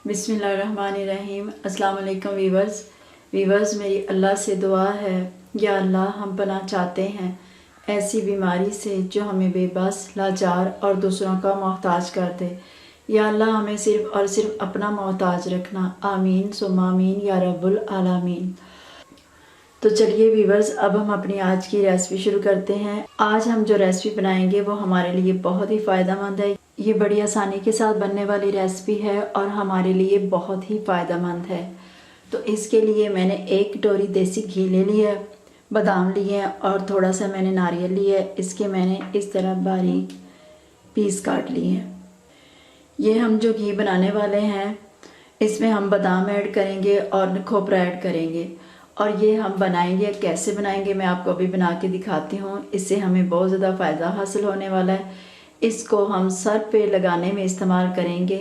बिस्मिल्लाहिर्रहमानिर्रहीम। अस्सलाम वालेकुम वीवर्स, मेरी अल्लाह से दुआ है, या अल्लाह हम पनाह चाहते हैं ऐसी बीमारी से जो हमें बेबस, लाचार और दूसरों का मोहताज कर दे। या अल्लाह हमें सिर्फ़ और सिर्फ अपना मोहताज रखना। आमीन सुम्मा आमीन या रब्बुल आलमीन। तो चलिए वीवर्स, अब हम अपनी आज की रेसिपी शुरू करते हैं। आज हम जो रेसिपी बनाएंगे वो हमारे लिए बहुत ही फ़ायदेमंद है। ये बड़ी आसानी के साथ बनने वाली रेसिपी है और हमारे लिए बहुत ही फ़ायदेमंद है। तो इसके लिए मैंने 1 कटोरी देसी घी ले लिया है, बादाम लिए हैं और थोड़ा सा मैंने नारियल लिया है। इसके मैंने इस तरह बारीक पीस काट लिए हैं। ये हम जो घी बनाने वाले हैं इसमें हम बादाम ऐड करेंगे और खोपरा ऐड करेंगे। और ये हम बनाएंगे, कैसे बनाएंगे मैं आपको अभी बना के दिखाती हूँ। इससे हमें बहुत ज़्यादा फ़ायदा हासिल होने वाला है। इसको हम सर पे लगाने में इस्तेमाल करेंगे।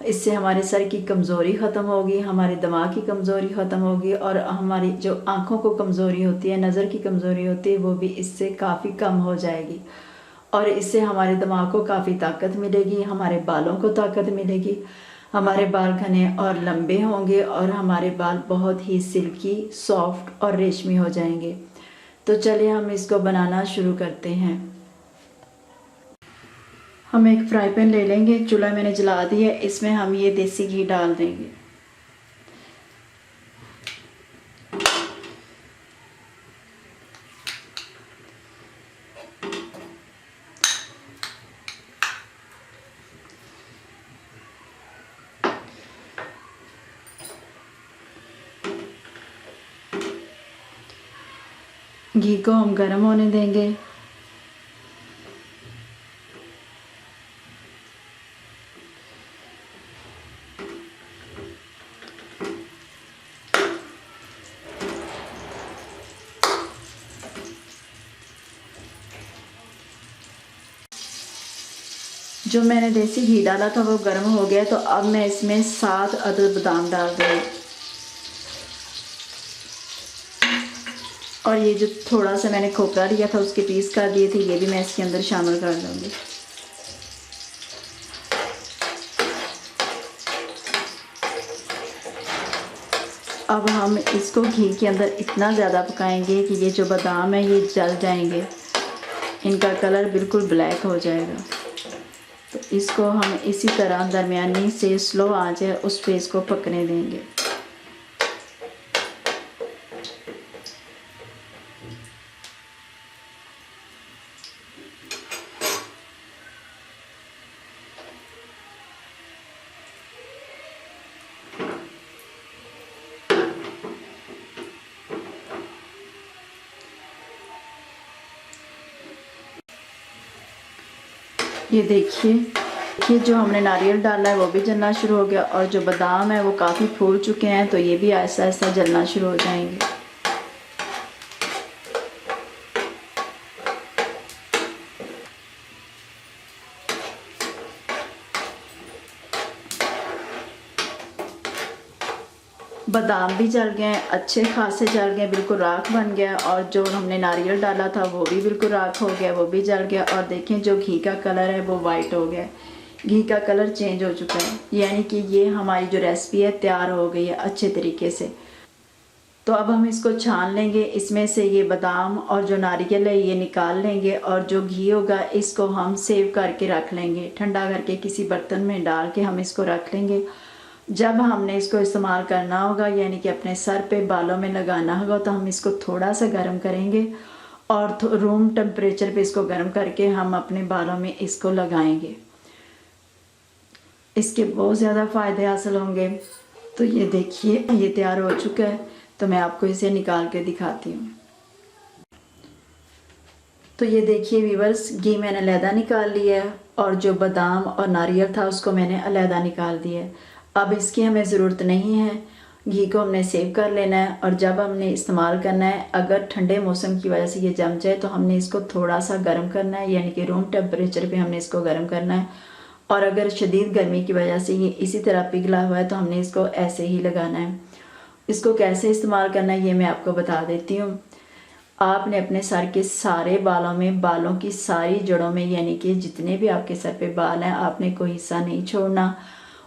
इससे हमारे सर की कमज़ोरी ख़त्म होगी, हमारे दिमाग की कमज़ोरी ख़त्म होगी और हमारी जो आँखों को कमज़ोरी होती है, नज़र की कमज़ोरी होती है, वो भी इससे काफ़ी कम हो जाएगी। और इससे हमारे दिमाग को काफ़ी ताकत मिलेगी, हमारे बालों को ताकत मिलेगी, हमारे बाल घने और लंबे होंगे और हमारे बाल बहुत ही सिल्की, सॉफ्ट और रेशमी हो जाएंगे। तो चलिए हम इसको बनाना शुरू करते हैं। हम एक फ्राई पैन ले लेंगे, चूल्हा मैंने जला दिया है। इसमें हम ये देसी घी डाल देंगे। घी को हम गर्म होने देंगे। जो मैंने देसी घी डाला था वो गर्म हो गया, तो अब मैं इसमें 7 अदद बादाम डाल दूँगी। और ये जो थोड़ा सा मैंने खोपरा लिया था उसके पीस कर दिए थे, ये भी मैं इसके अंदर शामिल कर दूँगी। अब हम इसको घी के अंदर इतना ज़्यादा पकाएंगे कि ये जो बादाम है ये जल जाएंगे, इनका कलर बिल्कुल ब्लैक हो जाएगा। तो इसको हम इसी तरह दरमियानी से स्लो आंच है उस पे इसको पकने देंगे। ये देखिए जो हमने नारियल डाला है वो भी जलना शुरू हो गया और जो बादाम है वो काफ़ी फूल चुके हैं, तो ये भी आहिस्ता आहिस्ता जलना शुरू हो जाएंगे। बादाम भी जल गए हैं, अच्छे खासे जल गए, बिल्कुल राख बन गया। और जो हमने नारियल डाला था वो भी बिल्कुल राख हो गया, वो भी जल गया। और देखें जो घी का कलर है वो वाइट हो गया, घी का कलर चेंज हो चुका है, यानी कि ये हमारी जो रेसिपी है तैयार हो गई है अच्छे तरीके से। तो अब हम इसको छान लेंगे, इसमें से ये बादाम और जो नारियल है ये निकाल लेंगे और जो घी होगा इसको हम सेव करके रख लेंगे, ठंडा करके किसी बर्तन में डाल के हम इसको रख लेंगे। जब हमने इसको इस्तेमाल करना होगा, यानी कि अपने सर पे बालों में लगाना होगा, तो हम इसको थोड़ा सा गर्म करेंगे और रूम टेम्परेचर पे इसको गर्म करके हम अपने बालों में इसको लगाएंगे। इसके बहुत ज़्यादा फ़ायदे हासिल होंगे। तो ये देखिए ये तैयार हो चुका है, तो मैं आपको इसे निकाल के दिखाती हूँ। तो ये देखिए वीवर्स, घी मैंने अलहदा निकाल लिया है और जो बादाम और नारियल था उसको मैंने अलहदा निकाल दिया है। अब इसकी हमें ज़रूरत नहीं है, घी को हमने सेव कर लेना है और जब हमने इस्तेमाल करना है, अगर ठंडे मौसम की वजह से ये जम जाए तो हमने इसको थोड़ा सा गर्म करना है, यानी कि रूम टेम्परेचर पे हमने इसको गर्म करना है। और अगर शदीद गर्मी की वजह से ये इसी तरह पिघला हुआ है तो हमने इसको ऐसे ही लगाना है। इसको कैसे इस्तेमाल करना है ये मैं आपको बता देती हूँ। आपने अपने सर के सारे बालों में, बालों की सारी जड़ों में, यानी कि जितने भी आपके सर पे बाल हैं, आपने कोई हिस्सा नहीं छोड़ना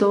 2